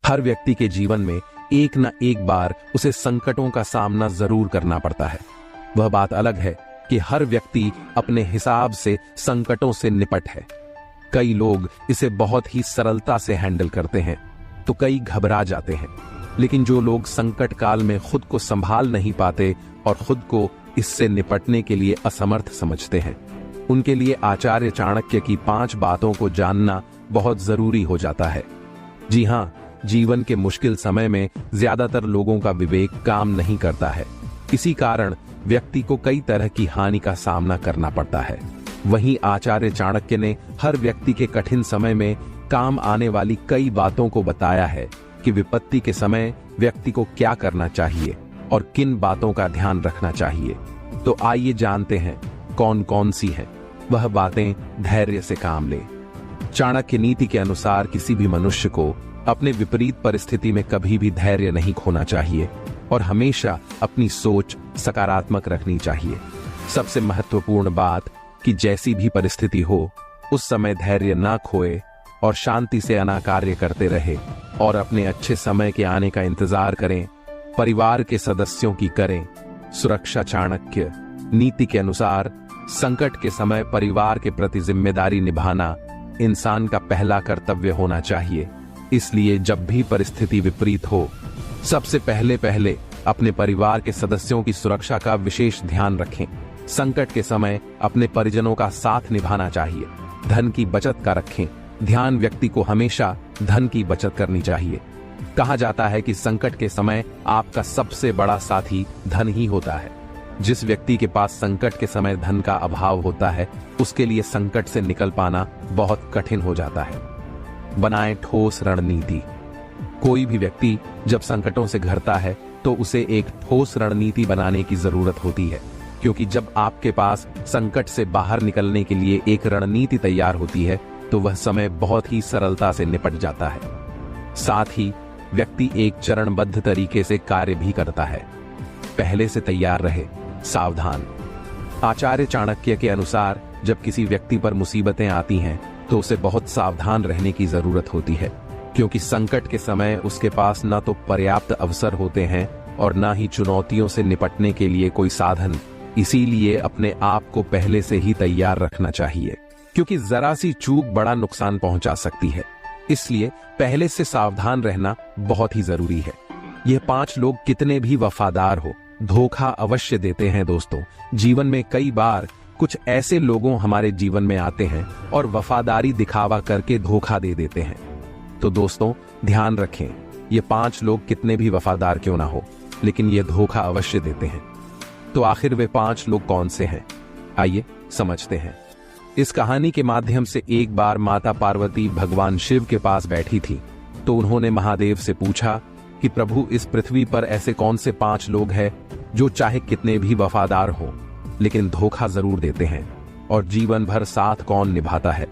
हर व्यक्ति के जीवन में एक न एक बार उसे संकटों का सामना जरूर करना पड़ता है। वह बात अलग है कि हर व्यक्ति अपने हिसाब से संकटों से निपट है। कई लोग इसे बहुत ही सरलता से हैंडल करते हैं तो कई घबरा जाते हैं। लेकिन जो लोग संकट काल में खुद को संभाल नहीं पाते और खुद को इससे निपटने के लिए असमर्थ समझते हैं, उनके लिए आचार्य चाणक्य की 5 बातों को जानना बहुत जरूरी हो जाता है। जी हाँ, जीवन के मुश्किल समय में ज्यादातर लोगों का विवेक काम नहीं करता है। इसी कारण व्यक्ति को कई तरह की हानि का सामना करना पड़ता है। वहीं आचार्य चाणक्य ने हर व्यक्ति के कठिन समय में काम आने वाली कई बातों को बताया है कि विपत्ति के समय व्यक्ति को क्या करना चाहिए और किन बातों का ध्यान रखना चाहिए। तो आइए जानते हैं कौन कौन सी हैं वह बातें। धैर्य से काम ले। चाणक्य नीति के अनुसार किसी भी मनुष्य को अपने विपरीत परिस्थिति में कभी भी धैर्य नहीं खोना चाहिए और हमेशा अपनी सोच सकारात्मक रखनी चाहिए। सबसे महत्वपूर्ण बात कि जैसी भी परिस्थिति हो उस समय धैर्य ना खोए और शांति से अपना कार्य करते रहे और अपने अच्छे समय के आने का इंतजार करें। परिवार के सदस्यों की करें सुरक्षा। चाणक्य नीति के अनुसार संकट के समय परिवार के प्रति जिम्मेदारी निभाना इंसान का पहला कर्तव्य होना चाहिए। इसलिए जब भी परिस्थिति विपरीत हो, सबसे पहले अपने परिवार के सदस्यों की सुरक्षा का विशेष ध्यान रखें। संकट के समय अपने परिजनों का साथ निभाना चाहिए। धन की बचत का रखें ध्यान। व्यक्ति को हमेशा धन की बचत करनी चाहिए। कहा जाता है कि संकट के समय आपका सबसे बड़ा साथी धन ही होता है। जिस व्यक्ति के पास संकट के समय धन का अभाव होता है, उसके लिए संकट से निकल पाना बहुत कठिन हो जाता है। बनाएं ठोस रणनीति। कोई भी व्यक्ति जब संकटों से घिरता है तो उसे एक ठोस रणनीति बनाने की जरूरत होती है, क्योंकि जब आपके पास संकट से बाहर निकलने के लिए एक रणनीति तैयार होती है तो वह समय बहुत ही सरलता से निपट जाता है। साथ ही व्यक्ति एक चरणबद्ध तरीके से कार्य भी करता है। पहले से तैयार रहे, सावधान। आचार्य चाणक्य के अनुसार जब किसी व्यक्ति पर मुसीबतें आती हैं तो उसे बहुत सावधान रहने की जरूरत होती है, क्योंकि संकट के समय उसके पास न तो पर्याप्त अवसर होते हैं और न ही चुनौतियों से निपटने के लिए कोई साधन। इसीलिए अपने आप को पहले से ही तैयार रखना चाहिए, क्योंकि जरा सी चूक बड़ा नुकसान पहुंचा सकती है। इसलिए पहले से सावधान रहना बहुत ही जरूरी है। यह 5 लोग कितने भी वफादार हो, धोखा अवश्य देते हैं। दोस्तों, जीवन में कई बार कुछ ऐसे लोगों हमारे जीवन में आते हैं और वफादारी दिखावा करके धोखा दे देते हैं। तो दोस्तों ध्यान रखें, ये 5 लोग कितने भी वफादार क्यों ना हो, लेकिन ये धोखा अवश्य देते हैं। तो आखिर वे 5 लोग कौन से हैं, आइए समझते हैं। इस कहानी के माध्यम से एक बार माता पार्वती भगवान शिव के पास बैठी थी तो उन्होंने महादेव से पूछा कि प्रभु, इस पृथ्वी पर ऐसे कौन से 5 लोग हैं जो चाहे कितने भी वफादार हों लेकिन धोखा जरूर देते हैं, और जीवन भर साथ कौन निभाता है।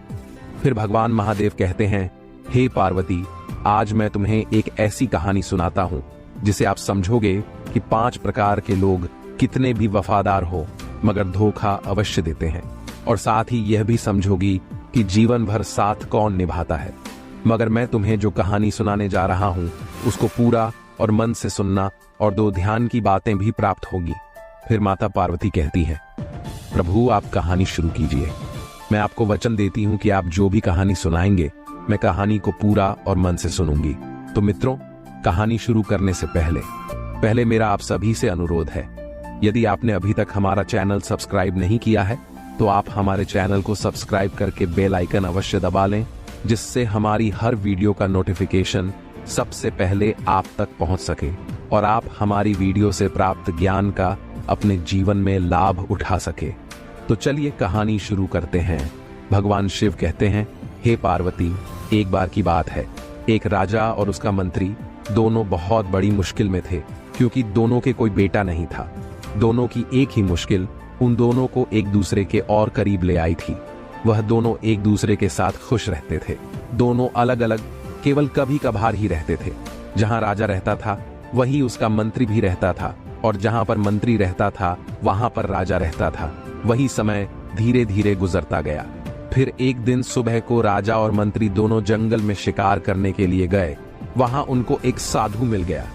फिर भगवान महादेव कहते हैं, हे पार्वती, आज मैं तुम्हें एक ऐसी कहानी सुनाता हूं जिसे आप समझोगे कि 5 प्रकार के लोग कितने भी वफादार हो मगर धोखा अवश्य देते हैं, और साथ ही यह भी समझोगी कि जीवन भर साथ कौन निभाता है। मगर मैं तुम्हें जो कहानी सुनाने जा रहा हूं उसको पूरा और मन से सुनना, और 2 ध्यान की बातें भी प्राप्त होगी। फिर माता पार्वती कहती है, प्रभु आप कहानी शुरू कीजिए। मैं आपको वचन देती हूं कि आप जो भी कहानी सुनाएंगे मैं कहानी को पूरा और मन से सुनूंगी। तो मित्रों, कहानी शुरू करने से पहले मेरा आप सभी से अनुरोध है, यदि आपने अभी तक हमारा चैनल सब्सक्राइब नहीं किया है तो आप हमारे चैनल को सब्सक्राइब करके बेल आइकन अवश्य दबा लें, जिससे हमारी हर वीडियो का नोटिफिकेशन सबसे पहले आप तक पहुंच सके और आप हमारी वीडियो से प्राप्त ज्ञान का अपने जीवन में लाभ उठा सके। तो चलिए कहानी शुरू करते हैं। भगवान शिव कहते हैं, हे पार्वती, एक बार की बात है, एक राजा और उसका मंत्री दोनों बहुत बड़ी मुश्किल में थे, क्योंकि दोनों के कोई बेटा नहीं था। दोनों की एक ही मुश्किल उन दोनों को एक दूसरे के और करीब ले आई थी। वह दोनों एक दूसरे के साथ खुश रहते थे। दोनों अलग अलग केवल कभी कभार ही रहते थे। जहां राजा रहता था वहीं उसका मंत्री भी रहता था, और जहां पर मंत्री रहता था वहां पर राजा रहता था। वही समय धीरे धीरे गुजरता गया। फिर एक दिन सुबह को राजा और मंत्री दोनों जंगल में शिकार करने के लिए गए। वहां उनको एक साधु मिल गया।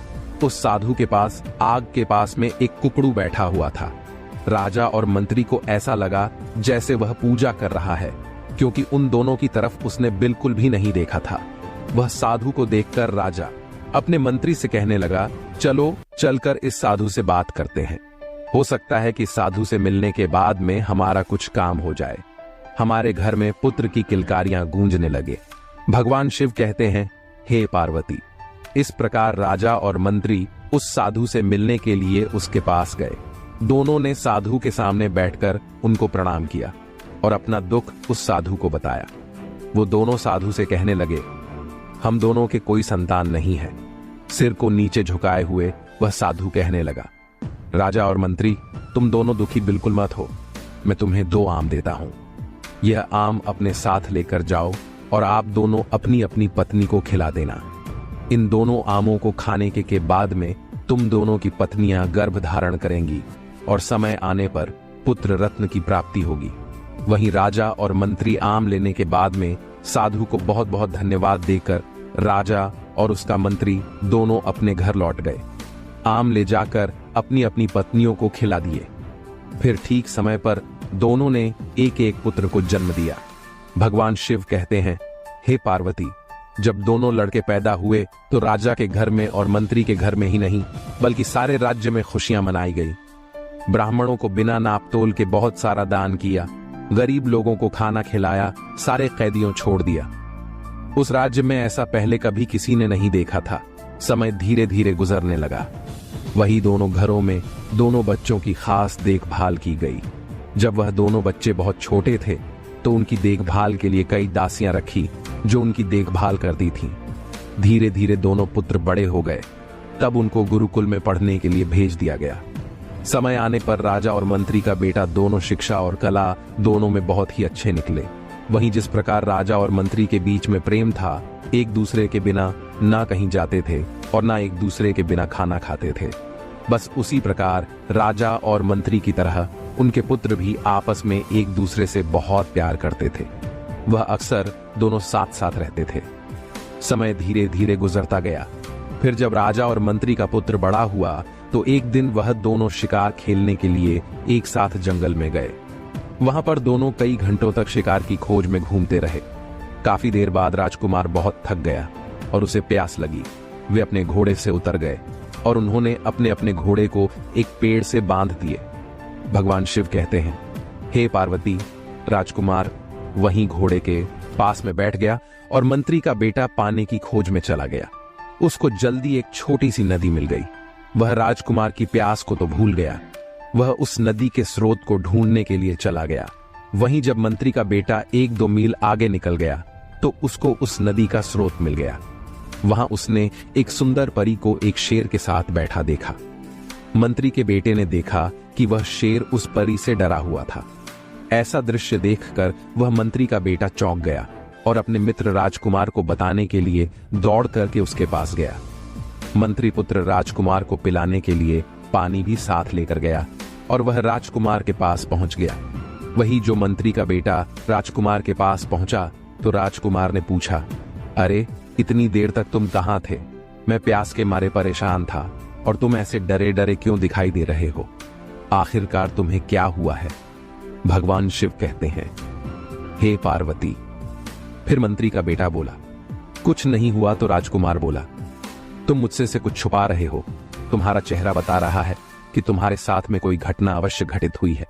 उस साधु के पास आग के पास में एक कुकड़ू बैठा हुआ था। राजा और मंत्री को ऐसा लगा जैसे वह पूजा कर रहा है, क्योंकि उन दोनों की तरफ उसने बिल्कुल भी नहीं देखा था। वह साधु को देखकर राजा अपने मंत्री से कहने लगा, चलो चलकर इस साधु से बात करते हैं। हो सकता है कि साधु से मिलने के बाद में हमारा कुछ काम हो जाए। हमारे घर में पुत्र की किलकारियां गूंजने लगे। भगवान शिव कहते हैं, हे पार्वती। इस प्रकार राजा और मंत्री उस साधु से मिलने के लिए उसके पास गए। दोनों ने साधु के सामने बैठकर उनको प्रणाम किया और अपना दुख उस साधु को बताया। वो दोनों साधु से कहने लगे, हम दोनों के कोई संतान नहीं है। सिर को नीचे झुकाए हुए वह साधु कहने लगा, राजा और मंत्री, तुम दोनों दुखी बिल्कुल मत हो। मैं तुम्हें 2 आम देता हूं। यह आम अपने साथ लेकर जाओ और आप दोनों अपनी अपनी पत्नी को खिला देना। इन दोनों आमों को खाने के बाद में तुम दोनों की पत्नियां गर्भ धारण करेंगी और समय आने पर पुत्र रत्न की प्राप्ति होगी। वहीं राजा और मंत्री आम लेने के बाद में साधु को बहुत बहुत धन्यवाद देकर राजा और उसका मंत्री दोनों अपने घर लौट गए। आम ले जाकर अपनी अपनी पत्नियों को खिला दिए। फिर ठीक समय पर दोनों ने एक एक पुत्र को जन्म दिया। भगवान शिव कहते हैं, हे पार्वती, जब दोनों लड़के पैदा हुए तो राजा के घर में और मंत्री के घर में ही नहीं बल्कि सारे राज्य में खुशियां मनाई गई। ब्राह्मणों को बिना नाप तोल के बहुत सारा दान किया, गरीब लोगों को खाना खिलाया, सारे कैदियों छोड़ दिया। उस राज्य में ऐसा पहले कभी किसी ने नहीं देखा था। समय धीरे धीरे गुजरने लगा। वही दोनों घरों में दोनों बच्चों की खास देखभाल की गई। जब वह दोनों बच्चे बहुत छोटे थे तो उनकी देखभाल के लिए कई दासियां रखी जो उनकी देखभाल करती थीं। धीरे धीरे दोनों पुत्र बड़े हो गए। तब उनको गुरुकुल में पढ़ने के लिए भेज दिया गया। समय आने पर राजा और मंत्री का बेटा दोनों शिक्षा और कला दोनों में बहुत ही अच्छे निकले। वहीं जिस प्रकार राजा और मंत्री के बीच में प्रेम था, एक दूसरे के बिना ना कहीं जाते थे और ना एक दूसरे के बिना खाना खाते थे, बस उसी प्रकार राजा और मंत्री की तरह उनके पुत्र भी आपस में एक दूसरे से बहुत प्यार करते थे। वह अक्सर दोनों साथ साथ रहते थे। समय धीरे धीरे गुजरता गया। फिर जब राजा और मंत्री का पुत्र बड़ा हुआ तो एक दिन वह दोनों शिकार खेलने के लिए एक साथ जंगल में गए। वहां पर दोनों कई घंटों तक शिकार की खोज में घूमते रहे। काफी देर बाद राजकुमार बहुत थक गया और उसे प्यास लगी। वे अपने घोड़े से उतर गए और उन्होंने अपने अपने घोड़े को एक पेड़ से बांध दिए। भगवान शिव कहते हैं, हे पार्वती, राजकुमार वहीं घोड़े के पास में बैठ गया और मंत्री का बेटा पानी की खोज में चला गया। उसको जल्दी एक छोटी सी नदी मिल गई। वह राजकुमार की प्यास को तो भूल गया। वह उस नदी के स्रोत को ढूंढने के लिए चला गया। वहीं जब मंत्री का बेटा 1-2 मील आगे निकल गया तो उसको उस नदी का स्रोत मिल गया। वहां उसने एक सुंदर परी को एक शेर के साथ बैठा देखा। मंत्री के बेटे ने देखा कि वह शेर उस परी से डरा हुआ था। ऐसा दृश्य देखकर वह मंत्री का बेटा चौंक गया और अपने मित्र राजकुमार को बताने के लिए दौड़ करके उसके पास गया। मंत्री पुत्र राजकुमार को पिलाने के लिए पानी भी साथ लेकर गया और वह राजकुमार के पास पहुंच गया। वही जो मंत्री का बेटा राजकुमार के पास पहुंचा तो राजकुमार ने पूछा, अरे इतनी देर तक तुम कहां थे? मैं प्यास के मारे परेशान था और तुम ऐसे डरे डरे क्यों दिखाई दे रहे हो? आखिरकार तुम्हें क्या हुआ है? भगवान शिव कहते हैं, हे पार्वती। फिर मंत्री का बेटा बोला, कुछ नहीं हुआ। तो राजकुमार बोला, तुम मुझसे से कुछ छुपा रहे हो। तुम्हारा चेहरा बता रहा है कि तुम्हारे साथ में कोई घटना अवश्य घटित हुई है।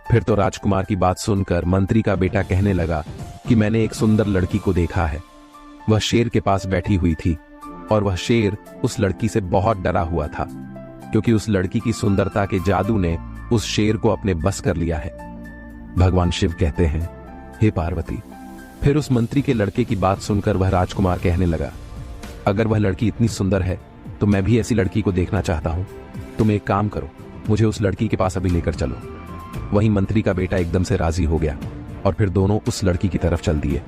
फिर तो राजकुमार की बात सुनकर मंत्री का बेटा कहने लगा कि मैंने एक सुंदर लड़की को देखा है। वह शेर के पास बैठी हुई थी और वह शेर उस लड़की से बहुत डरा हुआ था, क्योंकि उस लड़की की सुंदरता के जादू ने उस शेर को अपने बस कर लिया है। भगवान शिव कहते हैं, हे पार्वती। फिर उस मंत्री के लड़के की बात सुनकर वह राजकुमार कहने लगा, अगर वह लड़की इतनी सुंदर है तो मैं भी ऐसी लड़की को देखना चाहता हूं। तुम एक काम करो, मुझे उस लड़की के पास अभी लेकर चलो। वहीं मंत्री का बेटा एकदम से राजी हो गया और फिर दोनों उस लड़की की तरफ चल दिए।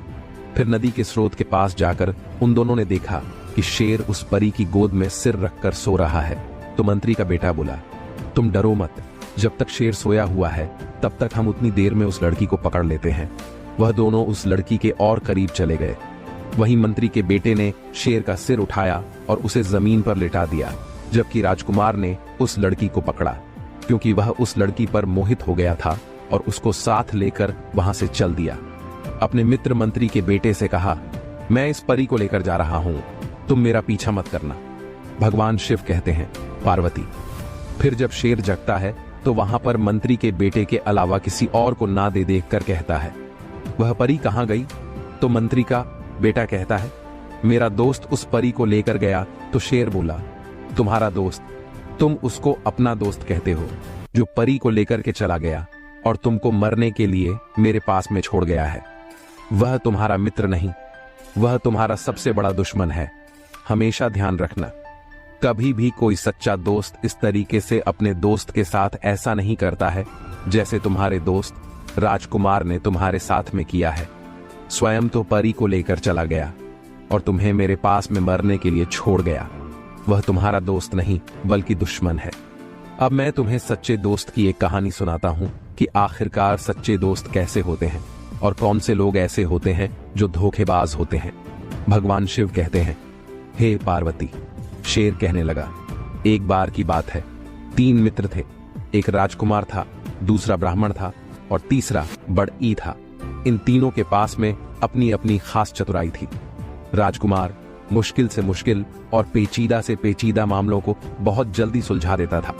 फिर नदी के स्रोत के पास जाकर उन दोनों ने देखा कि शेर उस परी की गोद में सिर रखकर सो रहा है। तो मंत्री का बेटा बोला, तुम डरो मत, जब तक शेर सोया हुआ है तब तक हम उतनी देर में उस लड़की को पकड़ लेते हैं। वह दोनों उस लड़की के और करीब चले गए। वहीं मंत्री के बेटे ने शेर का सिर उठाया और उसे जमीन पर लिटा दिया, जबकि राजकुमार ने उस लड़की को पकड़ा, क्योंकि वह उस लड़की पर मोहित हो गया था और उसको साथ लेकर वहां से चल दिया। अपने मित्र मंत्री के बेटे से कहा, मैं इस परी को लेकर जा रहा हूं, तुम मेरा पीछा मत करना। भगवान शिव कहते हैं, पार्वती। फिर जब शेर जगता है तो वहां पर मंत्री के बेटे के अलावा किसी और को ना दे देख कर कहता है, वह परी कहां गई? तो मंत्री का बेटा कहता है, मेरा दोस्त उस परी को लेकर गया। तो शेर बोला, तुम्हारा दोस्त? तुम उसको अपना दोस्त कहते हो, जो परी को लेकर के चला गया और तुमको मरने के लिए मेरे पास में छोड़ गया है। वह तुम्हारा मित्र नहीं, वह तुम्हारा सबसे बड़ा दुश्मन है। हमेशा ध्यान रखना, कभी भी कोई सच्चा दोस्त इस तरीके से अपने दोस्त के साथ ऐसा नहीं करता है जैसे तुम्हारे दोस्त राजकुमार ने तुम्हारे साथ में किया है। स्वयं तो परी को लेकर चला गया और तुम्हें मेरे पास में मरने के लिए छोड़ गया। वह तुम्हारा दोस्त नहीं बल्कि दुश्मन है। अब मैं तुम्हें सच्चे दोस्त की एक कहानी सुनाता हूं कि आखिरकार सच्चे दोस्त कैसे होते हैं और कौन से लोग ऐसे होते हैं जो धोखेबाज होते हैं। भगवान शिव कहते हैं, हे पार्वती। शेर कहने लगा, एक बार की बात है, 3 मित्र थे। एक राजकुमार था, दूसरा ब्राह्मण था और तीसरा बड़ई था। इन तीनों के पास में अपनी अपनी खास चतुराई थी। राजकुमार मुश्किल से मुश्किल और पेचीदा से पेचीदा मामलों को बहुत जल्दी सुलझा देता था।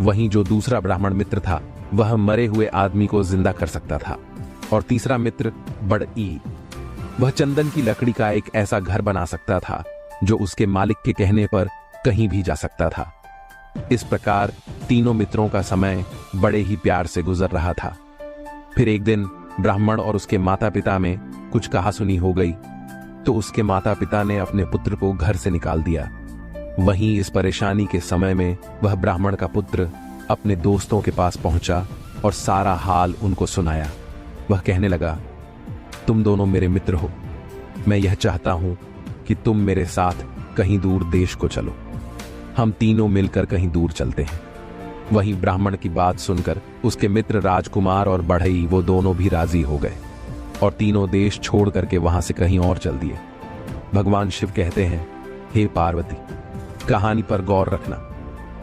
वहीं जो दूसरा ब्राह्मण मित्र था वह मरे हुए आदमी को जिंदा कर सकता था। और तीसरा मित्र बड़ई, वह चंदन की लकड़ी का एक ऐसा घर बना सकता था जो उसके मालिक के कहने पर कहीं भी जा सकता था। इस प्रकार तीनों मित्रों का समय बड़े ही प्यार से गुजर रहा था। फिर एक दिन ब्राह्मण और उसके माता पिता में कुछ कहासुनी हो गई, तो उसके माता पिता ने अपने पुत्र को घर से निकाल दिया। वहीं इस परेशानी के समय में वह ब्राह्मण का पुत्र अपने दोस्तों के पास पहुंचा और सारा हाल उनको सुनाया। वह कहने लगा, तुम दोनों मेरे मित्र हो, मैं यह चाहता हूं कि तुम मेरे साथ कहीं दूर देश को चलो। हम तीनों मिलकर कहीं दूर चलते हैं। वहीं ब्राह्मण की बात सुनकर उसके मित्र राजकुमार और बढ़ई वो दोनों भी राजी हो गए और तीनों देश छोड़ करके वहां से कहीं और चल दिए। भगवान शिव कहते हैं, हे पार्वती, कहानी पर गौर रखना।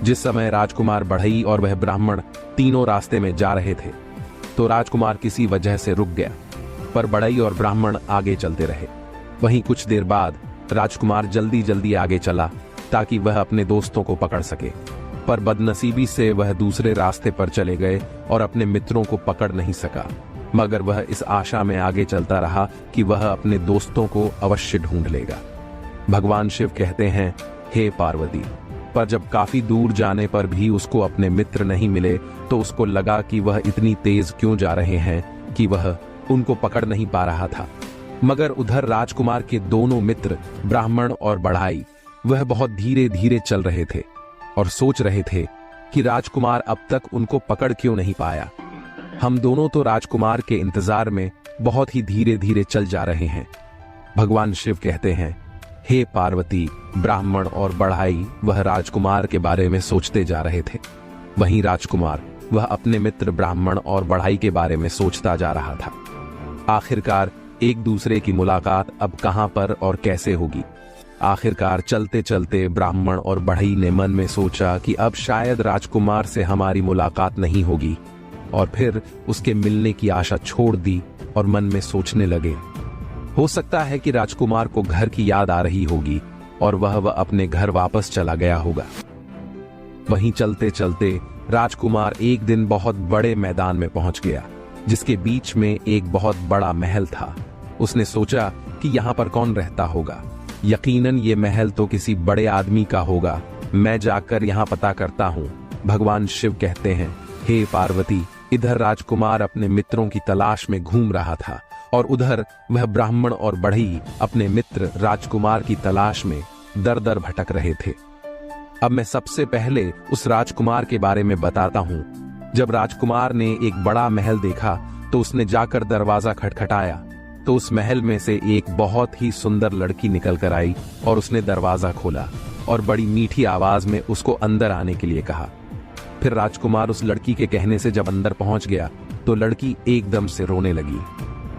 जिस समय राजकुमार बढ़ई और वह ब्राह्मण तीनों रास्ते में जा रहे थे तो राजकुमार किसी वजह से रुक गया, पर बढ़ई और ब्राह्मण आगे चलते रहे। वहीं कुछ देर बाद राजकुमार जल्दी जल्दी आगे चला ताकि वह अपने दोस्तों को पकड़ सके, पर बदनसीबी से वह दूसरे रास्ते पर चले गए और अपने मित्रों को पकड़ नहीं सका। मगर वह इस आशा में आगे चलता रहा कि वह अपने दोस्तों को अवश्य ढूंढ लेगा। भगवान शिव कहते हैं, हे पार्वती, पर जब काफी दूर जाने पर भी उसको अपने मित्र नहीं मिले तो उसको लगा कि वह इतनी तेज क्यों जा रहे हैं कि वह उनको पकड़ नहीं पा रहा था। मगर उधर राजकुमार के दोनों मित्र ब्राह्मण और बढ़ई वह बहुत धीरे धीरे चल रहे थे और सोच रहे थे कि राजकुमार अब तक उनको पकड़ क्यों नहीं पाया। हम दोनों तो राजकुमार के इंतजार में बहुत ही धीरे धीरे चल जा रहे हैं। भगवान शिव कहते हैं, हे पार्वती, ब्राह्मण और बढ़ई वह राजकुमार के बारे में सोचते जा रहे थे। वहीं राजकुमार वह अपने मित्र ब्राह्मण और बढ़ई के बारे में सोचता जा रहा था। आखिरकार एक दूसरे की मुलाकात अब कहां पर और कैसे होगी। आखिरकार चलते चलते ब्राह्मण और बढ़ई ने मन में सोचा कि अब शायद राजकुमार से हमारी मुलाकात नहीं होगी, और फिर उसके मिलने की आशा छोड़ दी और मन में सोचने लगे, हो सकता है कि राजकुमार को घर की याद आ रही होगी और वह अपने घर वापस चला गया होगा। वहीं चलते चलते राजकुमार एक दिन बहुत बड़े मैदान में पहुंच गया, जिसके बीच में एक बहुत बड़ा महल था। उसने सोचा कि यहाँ पर कौन रहता होगा, यकीनन ये महल तो किसी बड़े आदमी का होगा, मैं जाकर यहाँ पता करता हूँ। भगवान शिव कहते हैं, हे पार्वती, इधर राजकुमार अपने मित्रों की तलाश में घूम रहा था और उधर वह ब्राह्मण और बढ़ई अपने मित्र राजकुमार की तलाश में दर दर भटक रहे थे। अब मैं सबसे पहले उस राजकुमार के बारे में बताता हूँ। जब राजकुमार ने एक बड़ा महल देखा तो उसने जाकर दरवाजा खटखटाया, तो उस महल में से एक बहुत ही सुंदर लड़की निकल कर आई और उसने दरवाजा खोला और बड़ी मीठी आवाज में उसको अंदर आने के लिए कहा। फिर राजकुमार उस लड़की के कहने से जब अंदर पहुंच गया तो लड़की एकदम से रोने लगी।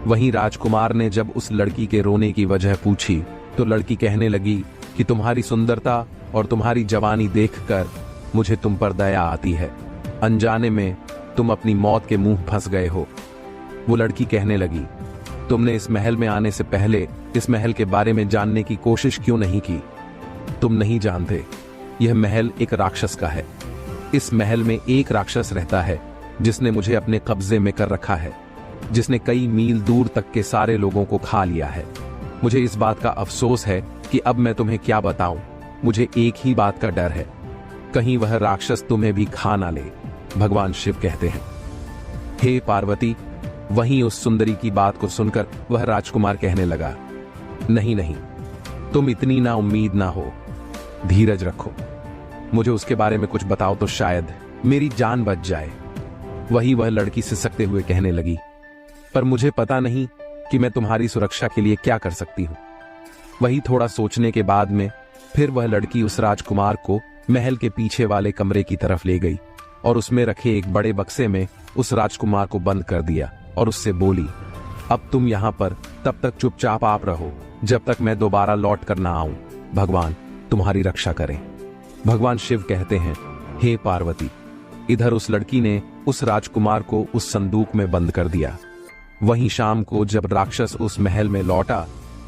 वहीं राजकुमार ने जब उस लड़की के रोने की वजह पूछी तो लड़की कहने लगी कि तुम्हारी सुंदरता और तुम्हारी जवानी देखकर मुझे तुम पर दया आती है। अनजाने में तुम अपनी मौत के मुंह फंस गए हो। वो लड़की कहने लगी, तुमने इस महल में आने से पहले इस महल के बारे में जानने की कोशिश क्यों नहीं की? तुम नहीं जानते, यह महल एक राक्षस का है। इस महल में एक राक्षस रहता है जिसने मुझे अपने कब्जे में कर रखा है, जिसने कई मील दूर तक के सारे लोगों को खा लिया है। मुझे इस बात का अफसोस है कि अब मैं तुम्हें क्या बताऊं। मुझे एक ही बात का डर है, कहीं वह राक्षस तुम्हें भी खा ना ले। भगवान शिव कहते हैं, हे पार्वती। वहीं उस सुंदरी की बात को सुनकर वह राजकुमार कहने लगा, नहीं नहीं, तुम इतनी ना उम्मीद ना हो, धीरज रखो। मुझे उसके बारे में कुछ बताओ तो शायद मेरी जान बच जाए। वही वह लड़की सिसकते हुए कहने लगी, पर मुझे पता नहीं कि मैं तुम्हारी सुरक्षा के लिए क्या कर सकती हूं। वही थोड़ा सोचने के बाद में फिर वह लड़की उस राजकुमार को महल के पीछे वाले कमरे की तरफ ले गई और उसमें रखे एक बड़े बक्से में उस राजकुमार को बंद कर दिया और उससे बोली, अब तुम यहां पर तब तक चुपचाप आप रहो जब तक मैं दोबारा लौट कर ना आऊं। भगवान तुम्हारी रक्षा करें। भगवान शिव कहते हैं, हे पार्वती। इधर उस लड़की ने उस राजकुमार को उस संदूक में बंद कर दिया। वहीं शाम को जब राक्षस उस महल में लौटा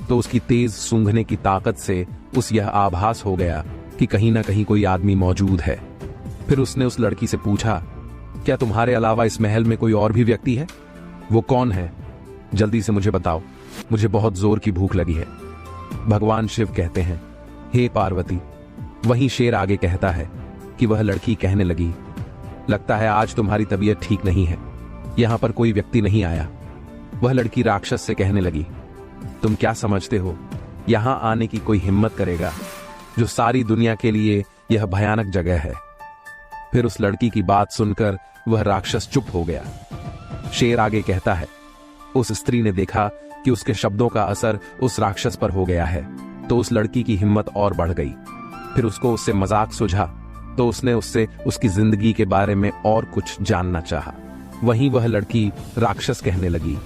तो उसकी तेज सूंघने की ताकत से उस यह आभास हो गया कि कहीं ना कहीं कोई आदमी मौजूद है। फिर उसने उस लड़की से पूछा, क्या तुम्हारे अलावा इस महल में कोई और भी व्यक्ति है? वो कौन है? जल्दी से मुझे बताओ, मुझे बहुत जोर की भूख लगी है। भगवान शिव कहते हैं, हे पार्वती। वहीं शेर आगे कहता है कि वह लड़की कहने लगी, लगता है आज तुम्हारी तबीयत ठीक नहीं है, यहां पर कोई व्यक्ति नहीं आया। वह लड़की राक्षस से कहने लगी, तुम क्या समझते हो यहां आने की कोई हिम्मत करेगा जो सारी दुनिया के लिए यह भयानक जगह है? फिर उस लड़की की बात सुनकर वह राक्षस चुप हो गया। शेर आगे कहता है, उस स्त्री ने देखा कि उसके शब्दों का असर उस राक्षस पर हो गया है तो उस लड़की की हिम्मत और बढ़ गई। फिर उसको उससे मजाक सुझा तो उसने उससे उसकी जिंदगी के बारे में और कुछ जानना चाहा। वहीं वह लड़की राक्षस कहने लगी,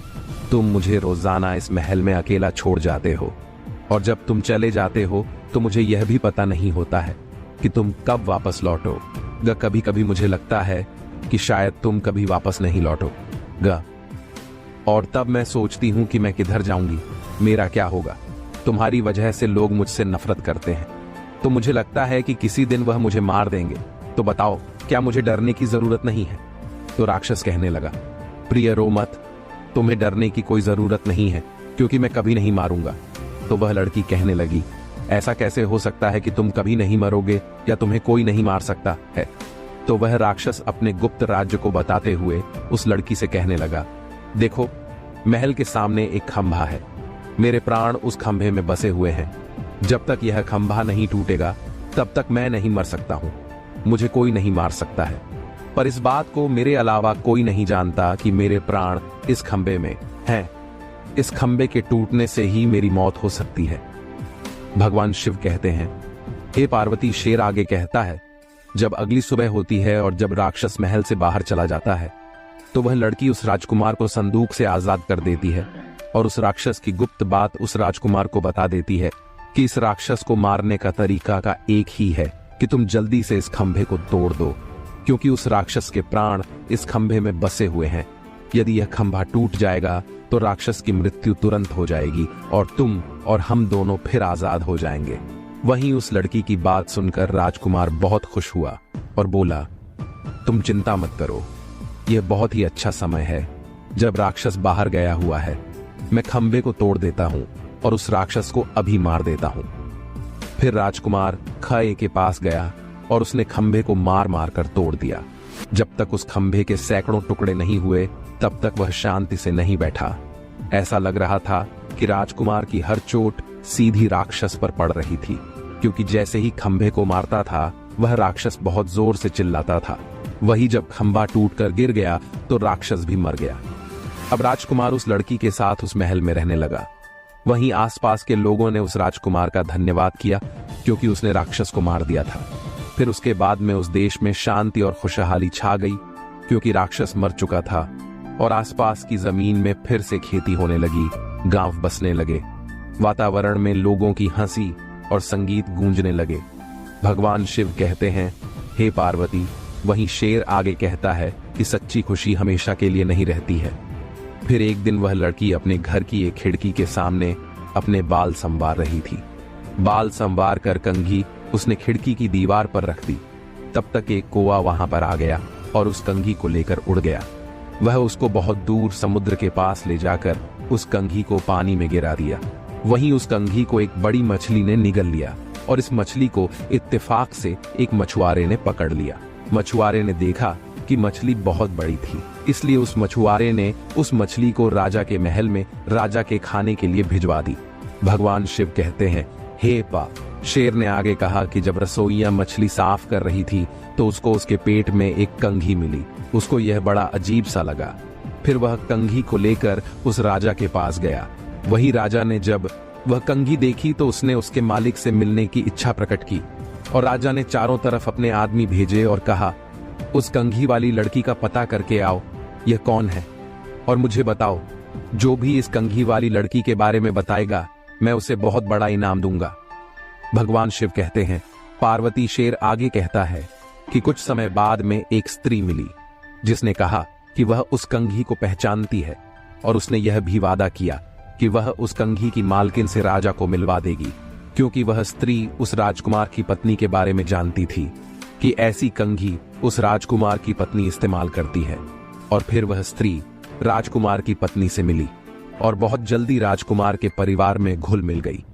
तुम मुझे रोजाना इस महल में अकेला छोड़ जाते हो और जब तुम चले जाते हो तो मुझे यह भी पता नहीं होता है कि तुम कब वापस लौटोगे। कभी कभी मुझे लगता है कि शायद तुम कभी वापस नहीं लौटोगे और तब मैं सोचती हूं कि मैं किधर जाऊंगी, मेरा क्या होगा। तुम्हारी वजह से लोग मुझसे नफरत करते हैं तो मुझे लगता है कि किसी दिन वह मुझे मार देंगे। तो बताओ, क्या मुझे डरने की जरूरत नहीं है? तो राक्षस कहने लगा, प्रिय रो मत, तुम्हें डरने की कोई जरूरत नहीं है क्योंकि मैं कभी नहीं मारूंगा। तो वह लड़की कहने लगी, ऐसा कैसे हो सकता है कि तुम कभी नहीं मरोगे या तुम्हें कोई नहीं मार सकता है? तो वह राक्षस अपने गुप्त राज्य को बताते हुए उस लड़की से कहने लगा, देखो, महल के सामने एक खंभा है, मेरे प्राण उस खंभे में बसे हुए हैं। जब तक यह खंभा नहीं टूटेगा तब तक मैं नहीं मर सकता हूं, मुझे कोई नहीं मार सकता है। पर इस बात को मेरे अलावा कोई नहीं जानता कि मेरे प्राण इस खंभे में हैं। इस खंभे के टूटने से ही मेरी मौत हो सकती है। भगवान शिव कहते हैं, हे पार्वती। शेर आगे कहता है, जब अगली सुबह होती है और जब राक्षस महल से बाहर चला जाता है तो वह लड़की उस राजकुमार को संदूक से आजाद कर देती है और उस राक्षस की गुप्त बात उस राजकुमार को बता देती है कि इस राक्षस को मारने का तरीका का एक ही है कि तुम जल्दी से इस खंभे को तोड़ दो, क्योंकि उस राक्षस के प्राण इस खंभे में बसे हुए हैं। यदि यह खंभा टूट जाएगा तो राक्षस की मृत्यु तुरंत हो जाएगी और तुम और हम दोनों फिर आजाद हो जाएंगे। वहीं उस लड़की की बात सुनकर राजकुमार बहुत खुश हुआ और बोला, तुम चिंता मत करो, यह बहुत ही अच्छा समय है जब राक्षस बाहर गया हुआ है। मैं खंभे को तोड़ देता हूं और उस राक्षस को अभी मार देता हूं। फिर राजकुमार खए के पास गया और उसने खंभे को मार मार कर तोड़ दिया। जब तक उस खंभे के सैकड़ों टुकड़े नहीं हुए तब तक वह शांति से नहीं बैठा। ऐसा लग रहा था कि राजकुमार की हर चोट सीधी राक्षस पर पड़ रही थी, क्योंकि जैसे ही खंभे को मारता था वह राक्षस बहुत जोर से चिल्लाता था। वही जब खंभा टूटकर गिर गया तो राक्षस भी मर गया। अब राजकुमार उस लड़की के साथ उस महल में रहने लगा। वहीं आसपास के लोगों ने उस राजकुमार का धन्यवाद किया क्योंकि उसने राक्षस को मार दिया था। फिर उसके बाद में उस देश में शांति और खुशहाली छा गई क्योंकि राक्षस मर चुका था और आसपास की जमीन में फिर से खेती होने लगी। गांव बसने लगे। वातावरण में लोगों की हंसी और संगीत गूंजने लगे। भगवान शिव कहते हैं, हे पार्वती। वहीं शेर आगे कहता है कि सच्ची खुशी हमेशा के लिए नहीं रहती है। फिर एक दिन वह लड़की अपने घर की एक खिड़की के सामने अपने बाल संवार रही थी। बाल संवार कर कंघी उसने खिड़की की दीवार पर रख दी। तब तक एक कौवा वहां पर आ गया और उस कंघी को लेकर उड़ गया। वह उसको बहुत दूर समुद्र के पास ले जाकर उस कंघी को पानी में गिरा दिया। वहीं उस कंघी को एक बड़ी मछली ने निगल लिया और इस मछली को इत्तेफाक से एक मछुआरे ने पकड़ लिया। मछुआरे ने देखा कि मछली बहुत बड़ी थी, इसलिए उस मछुआरे ने उस मछली को राजा के महल में राजा के खाने के लिए भिजवा दी। भगवान शिव कहते हैं, हे पा। शेर ने आगे कहा कि जब रसोइया मछली साफ कर रही थी तो उसको उसके पेट में एक कंघी मिली। उसको यह बड़ा अजीब सा लगा। फिर वह कंघी को लेकर उस राजा के पास गया। वही राजा ने जब वह कंघी देखी तो उसने उसके मालिक से मिलने की इच्छा प्रकट की और राजा ने चारों तरफ अपने आदमी भेजे और कहा, उस कंघी वाली लड़की का पता करके आओ, यह कौन है और मुझे बताओ। जो भी इस कंघी वाली लड़की के बारे में बताएगा मैं उसे बहुत बड़ा इनाम दूंगा। भगवान शिव कहते हैं, पार्वती। शेर आगे कहता है कि कुछ समय बाद में एक स्त्री मिली जिसने कहा कि वह उस कंघी को पहचानती है और उसने यह भी वादा किया कि वह उस कंघी की मालकिन से राजा को मिलवा देगी, क्योंकि वह स्त्री उस राजकुमार की पत्नी के बारे में जानती थी कि ऐसी कंघी उस राजकुमार की पत्नी इस्तेमाल करती है। और फिर वह स्त्री राजकुमार की पत्नी से मिली और बहुत जल्दी राजकुमार के परिवार में घुल मिल गई।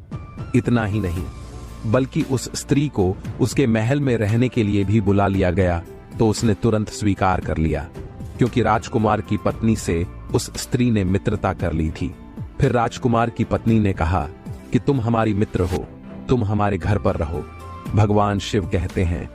इतना ही नहीं, बल्कि उस स्त्री को उसके महल में रहने के लिए भी बुला लिया गया तो उसने तुरंत स्वीकार कर लिया, क्योंकि राजकुमार की पत्नी से उस स्त्री ने मित्रता कर ली थी। फिर राजकुमार की पत्नी ने कहा कि तुम हमारी मित्र हो, तुम हमारे घर पर रहो। भगवान शिव कहते हैं,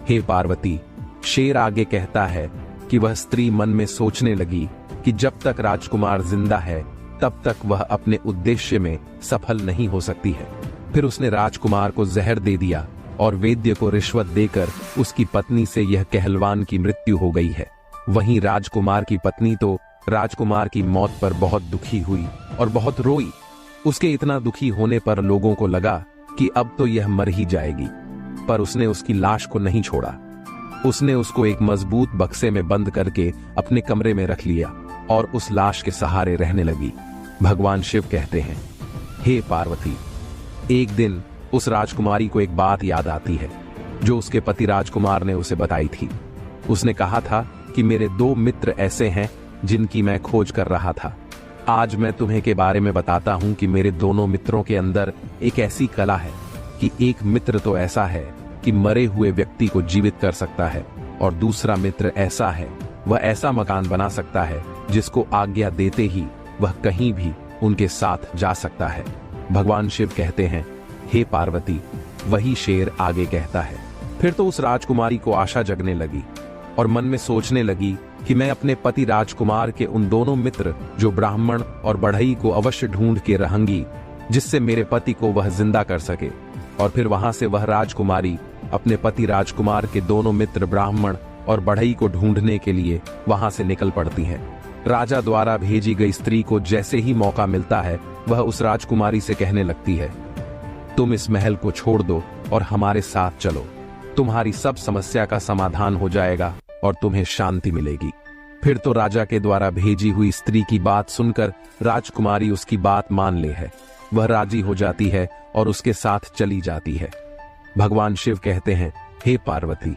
हे पार्वती। शेर आगे कहता है कि वह स्त्री मन में सोचने लगी कि जब तक राजकुमार जिंदा है तब तक वह अपने उद्देश्य में सफल नहीं हो सकती है। फिर उसने राजकुमार को जहर दे दिया और वैद्य को रिश्वत देकर उसकी पत्नी से यह कहलवान की मृत्यु हो गई है। वहीं राजकुमार की पत्नी तो राजकुमार की मौत पर बहुत दुखी हुई और बहुत रोई। उसके इतना दुखी होने पर लोगों को लगा कि अब तो यह मर ही जाएगी, पर उसने उसकी लाश को नहीं छोड़ा। उसने उसको एक मजबूत बक्से में बंद करके अपने कमरे में रख लिया और उस लाश के सहारे रहने लगी। भगवान शिव कहते हैं, हे पार्वती। एक दिन उस राजकुमारी को एक बात याद आती है जो उसके पति राजकुमार ने उसे बताई थी। उसने कहा था कि मेरे 2 मित्र ऐसे हैं जिनकी मैं खोज कर रहा था। आज मैं तुम्हें के बारे में बताता हूं कि मेरे दोनों मित्रों के अंदर एक ऐसी कला है कि एक मित्र तो ऐसा है कि मरे हुए व्यक्ति को जीवित कर सकता है और दूसरा मित्र ऐसा है, वह ऐसा मकान बना सकता है जिसको आज्ञा देते ही वह कहीं भी उनके साथ जा सकता है। भगवान शिव कहते हैं, हे पार्वती। वही शेर आगे कहता है, फिर तो उस राजकुमारी को आशा जगने लगी और मन में सोचने लगी कि मैं अपने पति राजकुमार के उन दोनों मित्र जो ब्राह्मण और बढ़ई को अवश्य ढूंढ के रहूंगी, जिससे मेरे पति को वह जिंदा कर सके। और फिर वहां से वह राजकुमारी अपने पति राजकुमार के दोनों मित्र ब्राह्मण और बढ़ई को ढूंढने के लिए वहां से निकल पड़ती हैं। राजा द्वारा भेजी गई स्त्री को जैसे ही मौका मिलता है वह उस राजकुमारी से कहने लगती है, तुम इस महल को छोड़ दो और हमारे साथ चलो। तुम्हारी सब समस्या का समाधान हो जाएगा और तुम्हें शांति मिलेगी। फिर तो राजा के द्वारा भेजी हुई स्त्री की बात सुनकर राजकुमारी उसकी बात मान ले है। वह राजी हो जाती है और उसके साथ चली जाती है। भगवान शिव कहते हैं, हे पार्वती।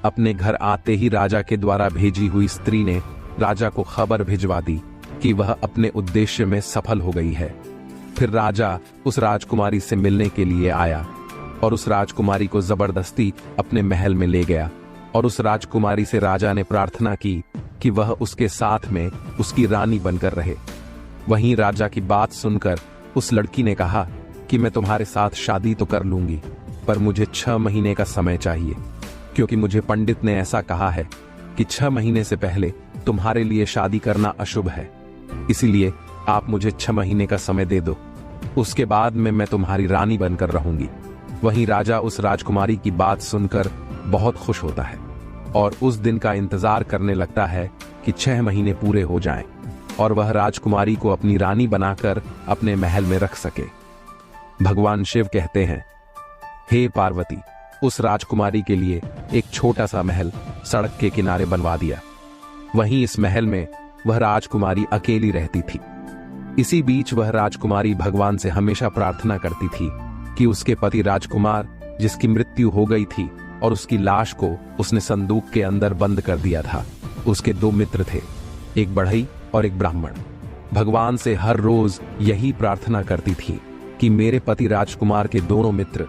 अपने घर आते ही राजा के द्वारा भेजी हुई स्त्री ने राजा को खबर भिजवा दी कि वह अपने उद्देश्य में सफल हो गई है। फिर राजा उस राजकुमारी से मिलने के लिए आया और उस राजकुमारी को जबरदस्ती अपने महल में ले गया और उस राजकुमारी से राजा ने प्रार्थना की कि वह उसके साथ में उसकी रानी बनकर रहे। वहीं राजा की बात सुनकर उस लड़की ने कहा कि मैं तुम्हारे साथ शादी तो कर लूंगी, पर मुझे 6 महीने का समय चाहिए, क्योंकि मुझे पंडित ने ऐसा कहा है कि 6 महीने से पहले तुम्हारे लिए शादी करना अशुभ है। इसीलिए आप मुझे 6 महीने का समय दे दो, उसके बाद में मैं तुम्हारी रानी बनकर रहूंगी। वहीं राजा उस राजकुमारी की बात सुनकर बहुत खुश होता है और उस दिन का इंतजार करने लगता है कि 6 महीने पूरे हो जाएं। और वह राजकुमारी को अपनी रानी बनाकर अपने महल में रख सके। भगवान शिव कहते हैं, हे पार्वती, उस राजकुमारी के लिए एक छोटा सा महल सड़क के किनारे बनवा दिया। वहीं इस महल में वह राजकुमारी अकेली रहती थी। इसी बीच वह राजकुमारी भगवान से हमेशा प्रार्थना करती थी कि उसके पति राजकुमार, जिसकी मृत्यु हो गई थी और उसकी लाश को उसने संदूक के अंदर बंद कर दिया था, उसके 2 मित्र थे, एक बढ़ई और एक ब्राह्मण। भगवान से हर रोज यही प्रार्थना करती थी कि मेरे पति राजकुमार के दोनों मित्र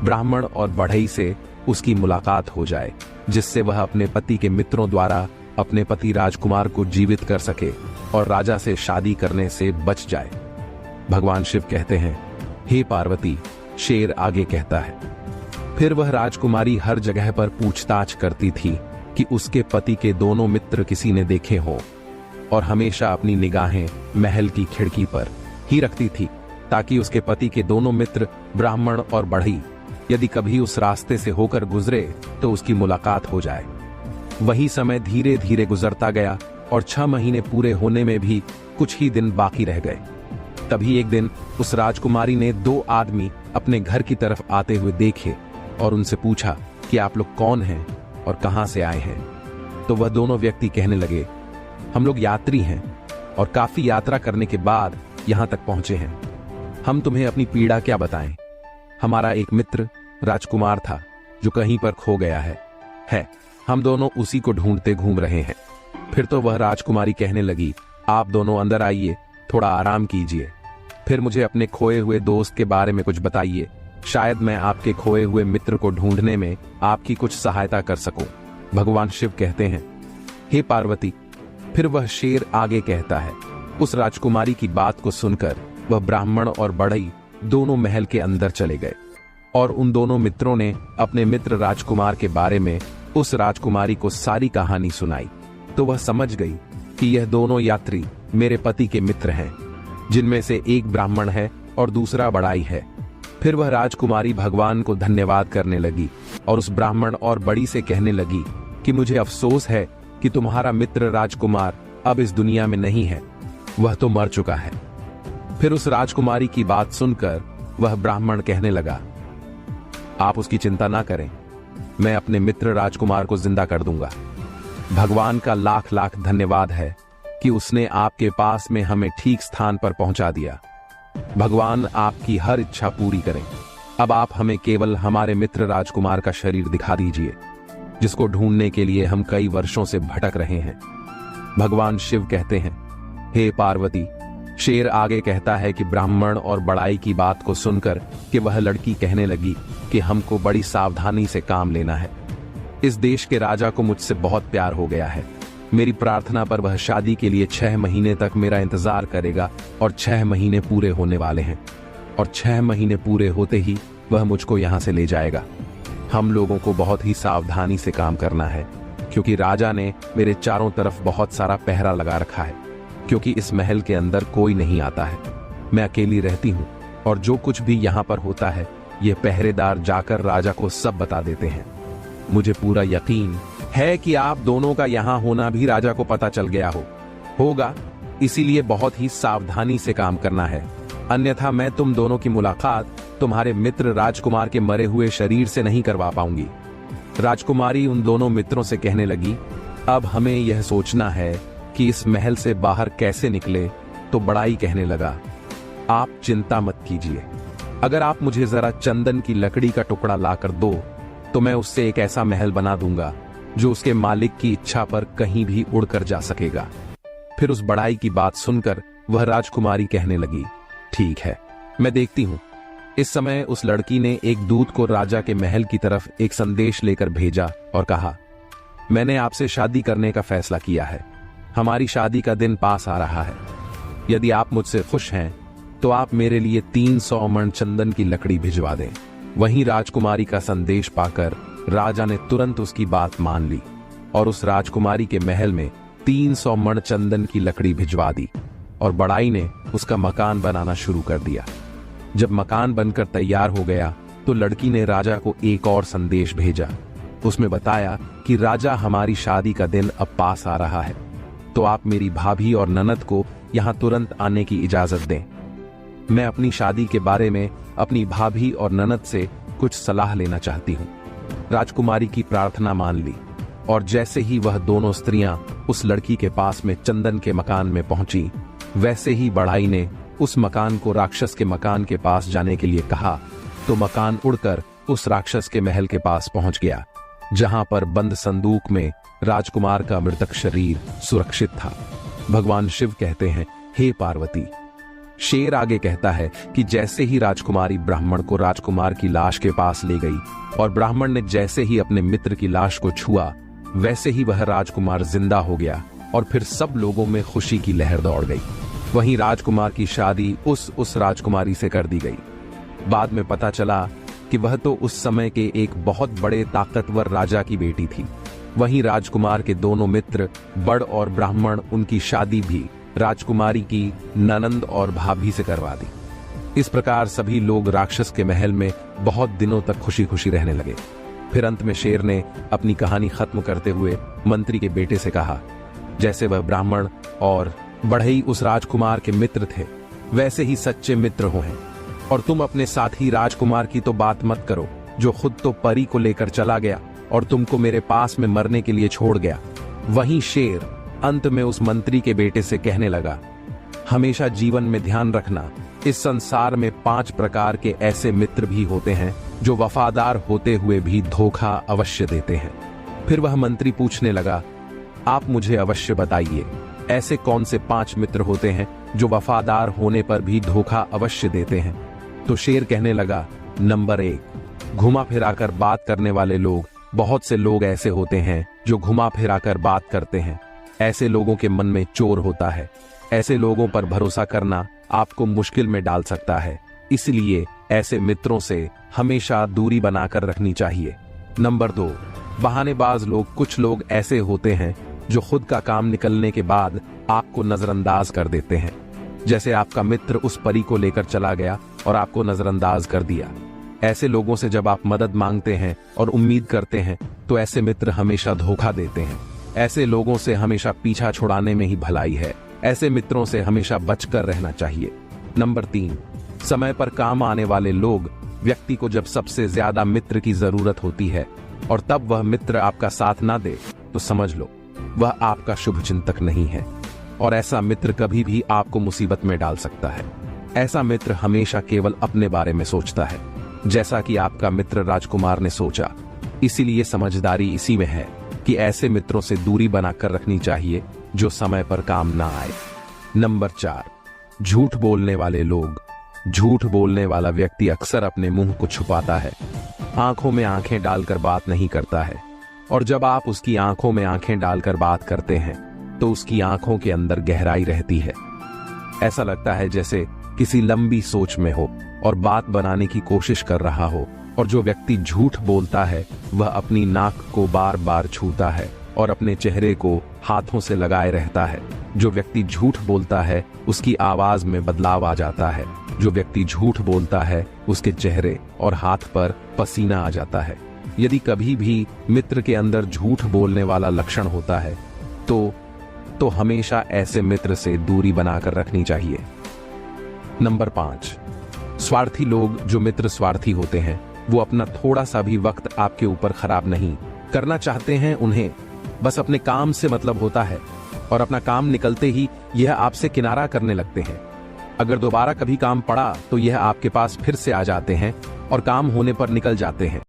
ब्राह्मण और बढ़ई से उसकी मुलाकात हो जाए, जिससे वह अपने पति के मित्रों द्वारा अपने पति राजकुमार को जीवित कर सके और राजा से शादी करने से बच जाए। भगवान शिव कहते हैं, हे पार्वती, शेर आगे कहता है, फिर वह राजकुमारी हर जगह पर पूछताछ करती थी कि उसके पति के दोनों मित्र किसी ने देखे हो, और हमेशा अपनी निगाहें महल की खिड़की पर ही रखती थी ताकि उसके पति के दोनों मित्र ब्राह्मण और बढ़ई यदि कभी उस रास्ते से होकर गुजरे तो उसकी मुलाकात हो जाए। वही समय धीरे धीरे गुजरता गया और 6 महीने पूरे होने में भी कुछ ही दिन बाकी रह गए। तभी एक दिन उस राजकुमारी ने 2 आदमी अपने घर की तरफ आते हुए देखे और उनसे पूछा कि आप लोग कौन हैं और कहां से आए हैं। तो वह दोनों व्यक्ति कहने लगे, हम लोग यात्री हैं और काफी यात्रा करने के बाद यहां तक पहुंचे हैं। हम तुम्हें अपनी पीड़ा क्या बताएं। हमारा एक मित्र राजकुमार था जो कहीं पर खो गया है। हम दोनों उसी को ढूंढते घूम रहे हैं। फिर तो वह राजकुमारी कहने लगी, आप दोनों अंदर आइए, थोड़ा आराम कीजिए, फिर मुझे अपने खोए हुए दोस्त के बारे में कुछ बताइए। शायद मैं आपके खोए हुए मित्र को ढूंढने में आपकी कुछ सहायता कर सकूं। भगवान शिव कहते हैं, हे पार्वती। फिर वह शेर आगे कहता है, उस राजकुमारी की बात को सुनकर वह ब्राह्मण और बढ़ई दोनों महल के अंदर चले गए और उन दोनों मित्रों ने अपने मित्र राजकुमार के बारे में उस राजकुमारी को सारी कहानी सुनाई। तो वह समझ गई कि यह दोनों यात्री मेरे पति के मित्र हैं, जिनमें से एक ब्राह्मण है और दूसरा बढ़ई है। फिर वह राजकुमारी भगवान को धन्यवाद करने लगी और उस ब्राह्मण और बड़ी से कहने लगी कि मुझे अफसोस है कि तुम्हारा मित्र राजकुमार अब इस दुनिया में नहीं है, वह तो मर चुका है। फिर उस राजकुमारी की बात सुनकर वह ब्राह्मण कहने लगा, आप उसकी चिंता ना करें, मैं अपने मित्र राजकुमार को जिंदा कर दूंगा। भगवान का लाख लाख धन्यवाद है कि उसने आपके पास में हमें ठीक स्थान पर पहुंचा दिया। भगवान आपकी हर इच्छा पूरी करें। अब आप हमें केवल हमारे मित्र राजकुमार का शरीर दिखा दीजिए, जिसको ढूंढने के लिए हम कई वर्षों से भटक रहे हैं। भगवान शिव कहते हैं, हे पार्वती। शेर आगे कहता है कि ब्राह्मण और बढ़ई की बात को सुनकर कि वह लड़की कहने लगी कि हमको बड़ी सावधानी से काम लेना है। इस देश के राजा को मुझसे बहुत प्यार हो गया है। मेरी प्रार्थना पर वह शादी के लिए 6 महीने तक मेरा इंतजार करेगा और 6 महीने पूरे होने वाले हैं और 6 महीने पूरे होते ही वह मुझको यहाँ से ले जाएगा। हम लोगों को बहुत ही सावधानी से काम करना है, क्योंकि राजा ने मेरे चारों तरफ बहुत सारा पहरा लगा रखा है, क्योंकि इस महल के अंदर कोई नहीं आता है। मैं अकेली रहती हूँ और जो कुछ भी यहाँ पर होता है ये पहरेदार जाकर राजा को सब बता देते हैं। मुझे पूरा यकीन है कि आप दोनों का यहाँ होना भी राजा को पता चल गया होगा, इसीलिए बहुत ही सावधानी से काम करना है, अन्यथा मैं तुम दोनों की मुलाकात तुम्हारे मित्र राजकुमार के मरे हुए शरीर से नहीं करवा पाऊंगी। राजकुमारी उन दोनों मित्रों से कहने लगी, अब हमें यह सोचना है कि इस महल से बाहर कैसे निकले। तो बढ़ई कहने लगा, आप चिंता मत कीजिए, अगर आप मुझे जरा चंदन की लकड़ी का टुकड़ा लाकर दो तो मैं उससे एक ऐसा महल बना दूंगा जो उसके मालिक की इच्छा पर कहीं भी उड़कर जा सकेगा। फिर उस बढ़ई की बात सुनकर वह राजकुमारी कहने लगी, ठीक है, मैं देखती हूँ। इस समय उस लड़की ने एक दूत को राजा के महल की तरफ एक संदेश लेकर भेजा और कहा, मैंने आपसे शादी करने का फैसला किया है। हमारी शादी का दिन पास आ रहा है। यदि आप मुझसे खुश हैं तो आप मेरे लिए 300 मण चंदन की लकड़ी भिजवा दें। वहीं राजकुमारी का संदेश पाकर राजा ने तुरंत उसकी बात मान ली और उस राजकुमारी के महल में 300 मण चंदन की लकड़ी भिजवा दी और बढ़ई ने उसका मकान बनाना शुरू कर दिया। जब मकान बनकर तैयार हो गया तो लड़की ने राजा को एक और संदेश भेजा। उसमें बताया कि राजा, हमारी शादी का दिन अब पास आ रहा है। तो आप मेरी भाभी और ननद को यहाँ तुरंत आने की इजाजत दें। मैं अपनी शादी के बारे में अपनी भाभी और ननद से कुछ सलाह लेना चाहती हूँ। राजकुमारी की प्रार्थना मान ली और जैसे ही वह दोनों स्त्रियां उस लड़की के पास में चंदन के मकान में पहुंची, वैसे ही बढ़ाई ने उस मकान को राक्षस के मकान के पास जाने के लिए कहा तो मकान उड़कर उस राक्षस के महल के पास पहुंच गया, जहां पर बंद संदूक में राजकुमार का मृतक शरीर सुरक्षित था। भगवान शिव कहते हैं, हे पार्वती। शेर आगे कहता है कि जैसे ही राजकुमारी ब्राह्मण को राजकुमार की लाश के पास ले गई और ब्राह्मण ने जैसे ही अपने मित्र की लाश को छुआ, वैसे ही वह राजकुमार जिंदा हो गया और फिर सब लोगों में खुशी की लहर दौड़ गई। वहीं राजकुमार की शादी उस राजकुमारी से कर दी गई। बाद में पता चला कि वह तो उस समय के एक बहुत बड़े ताकतवर राजा की बेटी थी। वहीं राजकुमार के दोनों मित्र बड़ और ब्राह्मण उनकी शादी भी राजकुमारी की ननंद और भाभी से करवा दी। इस प्रकार सभी लोग राक्षस के महल में बहुत दिनों तक खुशी खुशी रहने लगे। फिर अंत में शेर ने अपनी कहानी खत्म करते हुए मंत्री के बेटे से कहा, जैसे वह ब्राह्मण और बढ़ई उस राजकुमार के मित्र थे, वैसे ही सच्चे मित्र हो हैं। और तुम अपने साथी राजकुमार की तो बात मत करो, जो खुद तो परी को लेकर चला गया और तुमको मेरे पास में मरने के लिए छोड़ गया। वहीं शेर अंत में उस मंत्री के बेटे से कहने लगा, हमेशा जीवन में ध्यान रखना, इस संसार में 5 प्रकार के ऐसे मित्र भी होते हैं जो वफादार होते हुए भी धोखा अवश्य देते हैं। फिर वह मंत्री पूछने लगा, आप मुझे अवश्य बताइए, ऐसे कौन से 5 मित्र होते हैं जो वफादार होने पर भी धोखा अवश्य देते हैं? तो शेर कहने लगा, नंबर 1, घुमा फिराकर बात करने वाले लोग। बहुत से लोग ऐसे होते हैं जो घुमा फिराकर बात करते हैं। ऐसे लोगों के मन में चोर होता है। ऐसे लोगों पर भरोसा करना आपको मुश्किल में डाल सकता है, इसलिए ऐसे मित्रों से हमेशा दूरी बनाकर रखनी चाहिए। नंबर 2, बहानेबाज लोग। कुछ लोग ऐसे होते हैं जो खुद का काम निकलने के बाद आपको नजरअंदाज कर देते हैं। जैसे आपका मित्र उस परी को लेकर चला गया और आपको नजरअंदाज कर दिया। ऐसे लोगों से जब आप मदद मांगते हैं और उम्मीद करते हैं तो ऐसे मित्र हमेशा धोखा देते हैं। ऐसे लोगों से हमेशा पीछा छुड़ाने में ही भलाई है। ऐसे मित्रों से हमेशा बचकर रहना चाहिए। नंबर 3, समय पर काम आने वाले लोग। व्यक्ति को जब सबसे ज्यादा मित्र की जरूरत होती है और तब वह मित्र आपका साथ ना दे तो समझ लो वह आपका शुभ चिंतक नहीं है और ऐसा मित्र कभी भी आपको मुसीबत में डाल सकता है। ऐसा मित्र हमेशा केवल अपने बारे में सोचता है, जैसा कि आपका मित्र राजकुमार ने सोचा। इसीलिए समझदारी इसी में है कि ऐसे मित्रों से दूरी बनाकर रखनी चाहिए जो समय पर काम ना आए। नंबर 4, झूठ बोलने वाले लोग। झूठ बोलने वाला व्यक्ति अक्सर अपने मुंह को छुपाता है, आंखों में आंखें डालकर बात नहीं करता है, और जब आप उसकी आंखों में आंखें डालकर बात करते हैं तो उसकी आंखों के अंदर गहराई रहती है। ऐसा लगता है जैसे किसी लंबी सोच में हो और बात बनाने की कोशिश कर रहा हो। और जो व्यक्ति झूठ बोलता है वह अपनी नाक को बार बार छूता है और अपने चेहरे को हाथों से लगाए रहता है। जो व्यक्ति झूठ बोलता है उसकी आवाज में बदलाव आ जाता है। जो व्यक्ति झूठ बोलता है उसके चेहरे और हाथ पर पसीना आ जाता है। यदि कभी भी मित्र के अंदर झूठ बोलने वाला लक्षण होता है तो हमेशा ऐसे मित्र से दूरी बनाकर रखनी चाहिए। नंबर 5, स्वार्थी लोग। जो मित्र स्वार्थी होते हैं वो अपना थोड़ा सा भी वक्त आपके ऊपर खराब नहीं करना चाहते हैं। उन्हें बस अपने काम से मतलब होता है और अपना काम निकलते ही यह आपसे किनारा करने लगते हैं। अगर दोबारा कभी काम पड़ा तो यह आपके पास फिर से आ जाते हैं और काम होने पर निकल जाते हैं।